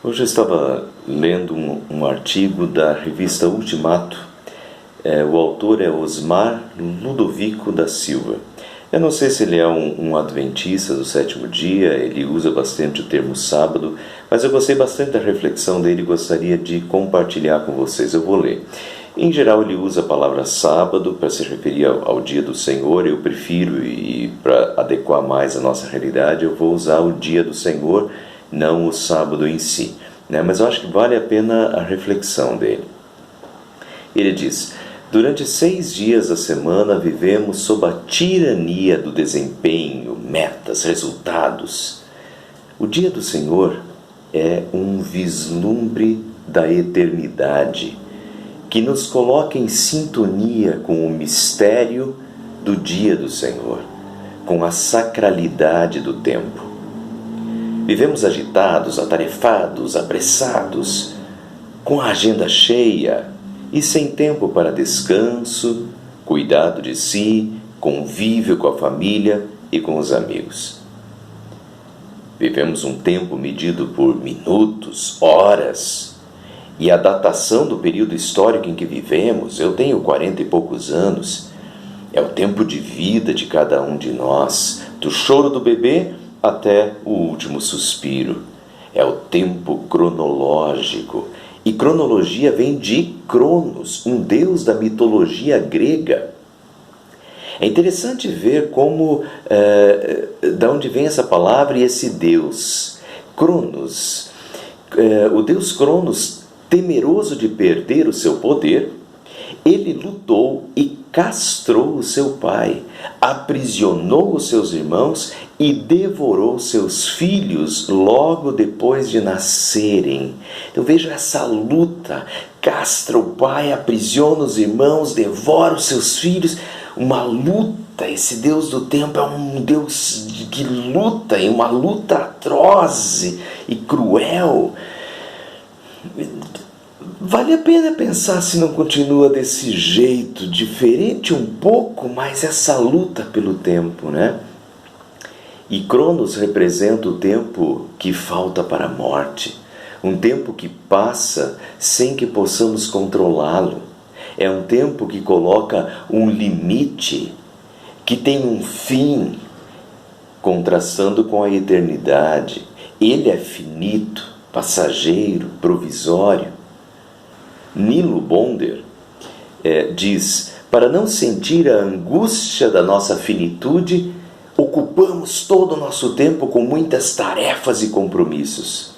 Hoje eu estava lendo um artigo da revista Ultimato. O autor é Osmar Ludovico da Silva. Eu não sei se ele é um adventista do sétimo dia, ele usa bastante o termo sábado, mas eu gostei bastante da reflexão dele e gostaria de compartilhar com vocês. Eu vou ler. Em geral, ele usa a palavra sábado para se referir ao dia do Senhor. Eu prefiro, e para adequar mais a nossa realidade, eu vou usar o dia do Senhor, não o sábado em si. Mas eu acho que vale a pena a reflexão dele. Ele diz: durante 6 dias da semana vivemos sob a tirania do desempenho, metas, resultados. O dia do Senhor é um vislumbre da eternidade, que nos coloca em sintonia com o mistério do dia do Senhor, com a sacralidade do tempo. Vivemos agitados, atarefados, apressados, com a agenda cheia e sem tempo para descanso, cuidado de si, convívio com a família e com os amigos. Vivemos um tempo medido por minutos, horas, e a datação do período histórico em que vivemos, eu tenho 40 e poucos anos, é o tempo de vida de cada um de nós, do choro do bebê até o último suspiro. É o tempo cronológico. E cronologia vem de Cronos, um deus da mitologia grega. É interessante ver como, de onde vem essa palavra e esse deus. Cronos. O deus Cronos, temeroso de perder o seu poder, ele lutou e castrou o seu pai, aprisionou os seus irmãos e devorou seus filhos logo depois de nascerem. Eu vejo essa luta: castra o pai, aprisiona os irmãos, devora os seus filhos. Uma luta. Esse Deus do tempo é um Deus que luta, e uma luta atroz e cruel. Vale a pena pensar se não continua desse jeito, diferente um pouco, mas essa luta pelo tempo, E Cronos representa o tempo que falta para a morte, um tempo que passa sem que possamos controlá-lo. É um tempo que coloca um limite, que tem um fim, contrastando com a eternidade. Ele é finito, passageiro, provisório. Nilo Bonder diz: para não sentir a angústia da nossa finitude, ocupamos todo o nosso tempo com muitas tarefas e compromissos.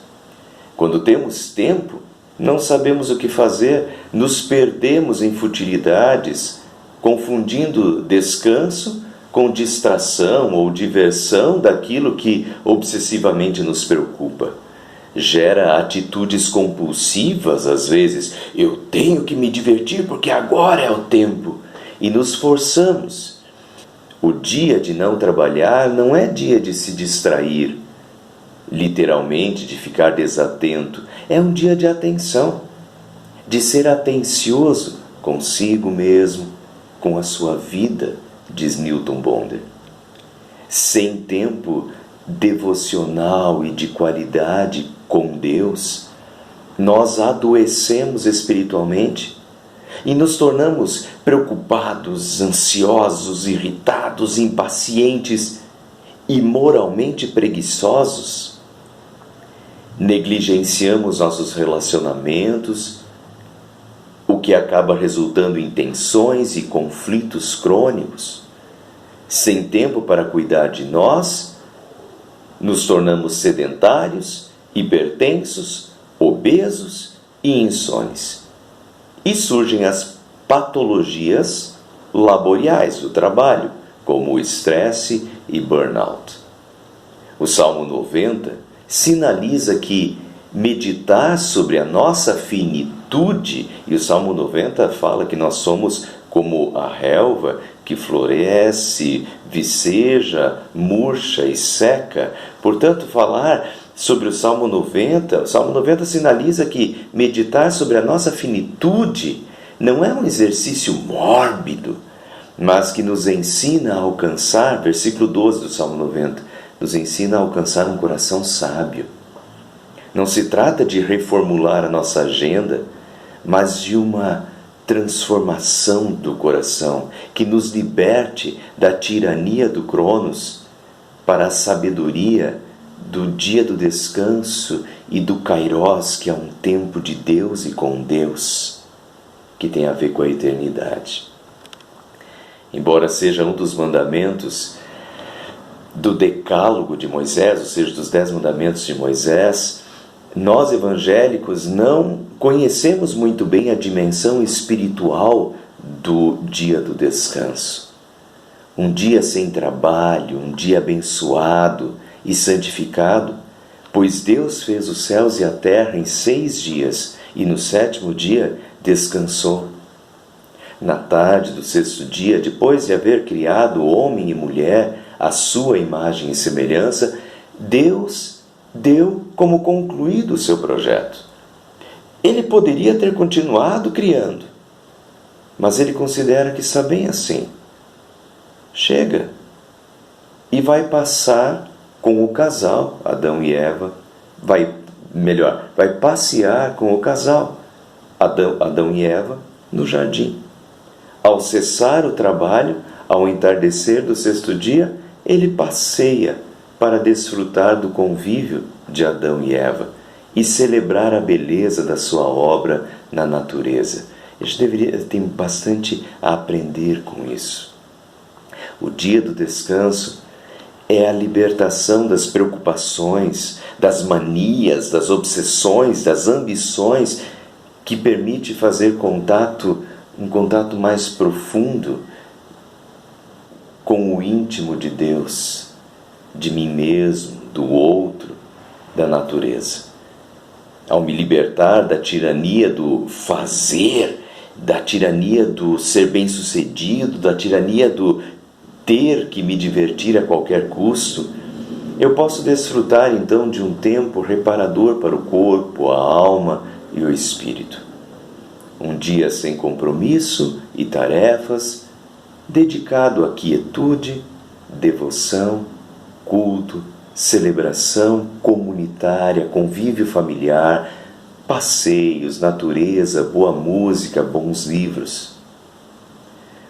Quando temos tempo, não sabemos o que fazer, nos perdemos em futilidades, confundindo descanso com distração ou diversão daquilo que obsessivamente nos preocupa. Gera atitudes compulsivas, às vezes. Eu tenho que me divertir porque agora é o tempo. E nos forçamos. O dia de não trabalhar não é dia de se distrair, literalmente, de ficar desatento. É um dia de atenção, de ser atencioso consigo mesmo, com a sua vida, diz Newton Bonder. Sem tempo devocional e de qualidade com Deus, nós adoecemos espiritualmente e nos tornamos preocupados, ansiosos, irritados, impacientes e moralmente preguiçosos. Negligenciamos nossos relacionamentos, o que acaba resultando em tensões e conflitos crônicos. Sem tempo para cuidar de nós, nos tornamos sedentários, hipertensos, obesos e insones. E surgem as patologias laboriais do trabalho, como o estresse e burnout. O Salmo 90 sinaliza que meditar sobre a nossa finitude, e o Salmo 90 fala que nós somos como a relva que floresce, viceja, murcha e seca. Portanto, falar sobre o Salmo 90 sinaliza que meditar sobre a nossa finitude não é um exercício mórbido, mas que nos ensina a alcançar, versículo 12 do Salmo 90, nos ensina a alcançar um coração sábio. Não se trata de reformular a nossa agenda, mas de uma transformação do coração que nos liberte da tirania do Cronos para a sabedoria do dia do descanso e do Kairos, que é um tempo de Deus e com Deus, que tem a ver com a eternidade. Embora seja um dos mandamentos do Decálogo de Moisés, ou seja, dos 10 mandamentos de Moisés, nós evangélicos não conhecemos muito bem a dimensão espiritual do dia do descanso. Um dia sem trabalho, um dia abençoado e santificado, pois Deus fez os céus e a terra em 6 dias e no 7º dia descansou. Na tarde do 6º dia, depois de haver criado homem e mulher à sua imagem e semelhança, Deus deu como concluído o seu projeto. Ele poderia ter continuado criando, mas ele considera que está bem assim. Chega e vai passar com o casal, Adão e Eva, vai passear com o casal, Adão e Eva, no jardim. Ao cessar o trabalho, ao entardecer do 6º dia, ele passeia para desfrutar do convívio de Adão e Eva e celebrar a beleza da sua obra na natureza. A gente tem bastante a aprender com isso. O dia do descanso é a libertação das preocupações, das manias, das obsessões, das ambições, que permite fazer um contato mais profundo com o íntimo de Deus, de mim mesmo, do outro, da natureza. Ao me libertar da tirania do fazer, da tirania do ser bem-sucedido, da tirania do ter que me divertir a qualquer custo, eu posso desfrutar então de um tempo reparador para o corpo, a alma e o espírito. Um dia sem compromisso e tarefas, dedicado à quietude, devoção, culto, celebração comunitária, convívio familiar, passeios, natureza, boa música, bons livros.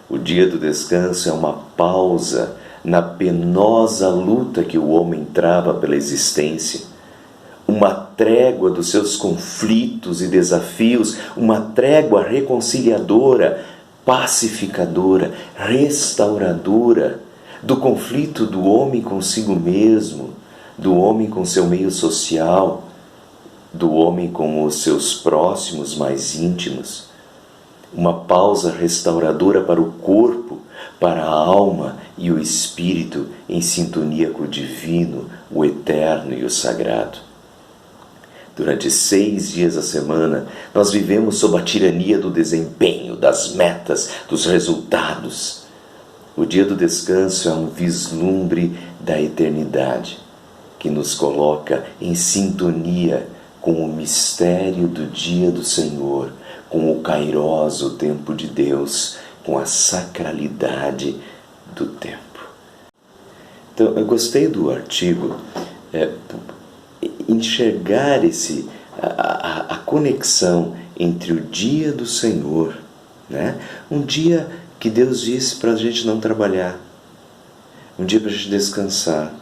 O dia do descanso é uma pausa na penosa luta que o homem trava pela existência, uma trégua dos seus conflitos e desafios, uma trégua reconciliadora, pacificadora, restauradora do conflito do homem consigo mesmo, do homem com seu meio social, do homem com os seus próximos mais íntimos. Uma pausa restauradora para o corpo, para a alma e o espírito em sintonia com o divino, o eterno e o sagrado. Durante 6 dias da semana, nós vivemos sob a tirania do desempenho, das metas, dos resultados. O dia do descanso é um vislumbre da eternidade, que nos coloca em sintonia com o mistério do dia do Senhor, com o Kairos, o tempo de Deus, com a sacralidade do tempo. Então, eu gostei do artigo, enxergar a conexão entre o dia do Senhor, né? Um dia que Deus disse para a gente não trabalhar, um dia para a gente descansar.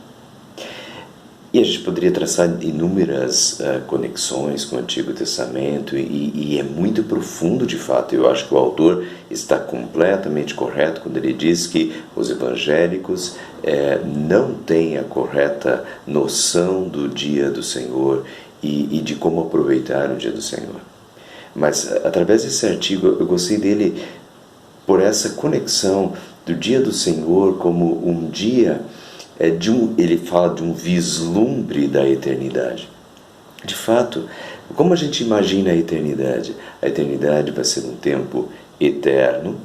E a gente poderia traçar inúmeras conexões com o Antigo Testamento e é muito profundo de fato. Eu acho que o autor está completamente correto quando ele diz que os evangélicos não têm a correta noção do dia do Senhor e de como aproveitar o dia do Senhor. Mas através desse artigo eu gostei dele por essa conexão do dia do Senhor como um dia... ele fala de um vislumbre da eternidade. De fato, como a gente imagina a eternidade? A eternidade vai ser um tempo eterno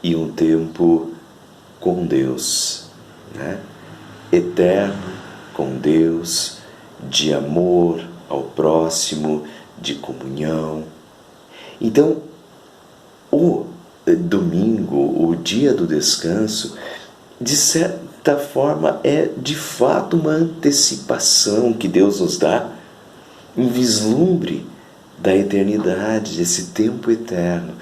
e um tempo com Deus, né? Eterno com Deus, de amor ao próximo, de comunhão. Então, o domingo, o dia do descanso, de certa forma, é de fato uma antecipação que Deus nos dá um vislumbre da eternidade, desse tempo eterno.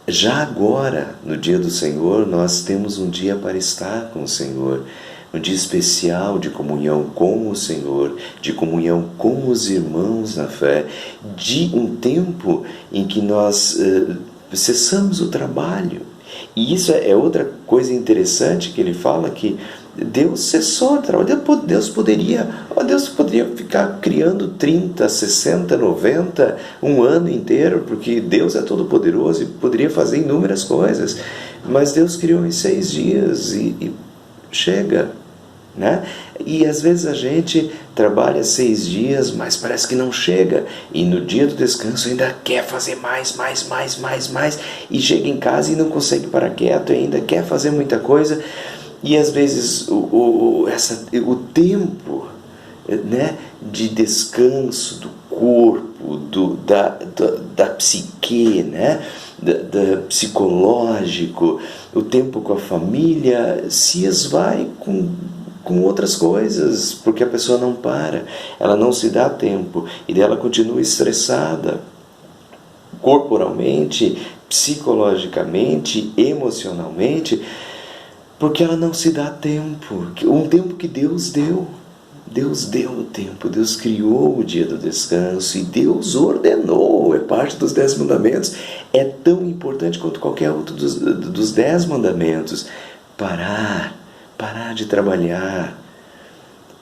Já agora, no dia do Senhor, nós temos um dia para estar com o Senhor, um dia especial de comunhão com o Senhor, de comunhão com os irmãos na fé, de um tempo em que nós cessamos o trabalho. E isso é outra coisa interessante que ele fala, que Deus cessou o trabalho. Deus poderia ficar criando 30, 60, 90, um ano inteiro, porque Deus é todo poderoso e poderia fazer inúmeras coisas. Mas Deus criou em 6 dias e chega, né? E às vezes a gente trabalha 6 dias, mas parece que não chega, e no dia do descanso ainda quer fazer mais, e chega em casa e não consegue parar quieto, ainda quer fazer muita coisa. E às vezes o tempo, né, de descanso do corpo, da psique, né, da psicológico, o tempo com a família se esvai com outras coisas, porque a pessoa não para, ela não se dá tempo, e dela continua estressada, corporalmente, psicologicamente, emocionalmente, porque ela não se dá tempo, um tempo que Deus deu. Deus deu o tempo, Deus criou o dia do descanso e Deus ordenou, é parte dos 10 mandamentos, é tão importante quanto qualquer outro dos 10 mandamentos. Parar de trabalhar,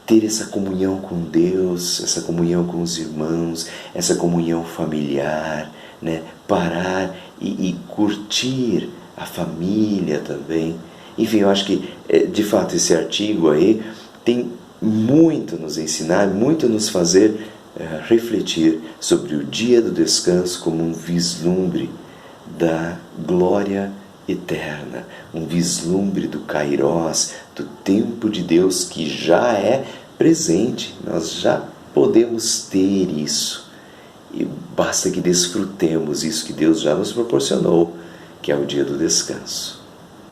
ter essa comunhão com Deus, essa comunhão com os irmãos, essa comunhão familiar, né? Parar e curtir a família também. Enfim, eu acho que, de fato, esse artigo aí tem muito a nos ensinar, muito a nos fazer refletir sobre o dia do descanso como um vislumbre da glória eterna, um vislumbre do Kairós, do tempo de Deus que já é presente. Nós já podemos ter isso, e basta que desfrutemos isso que Deus já nos proporcionou, que é o dia do descanso.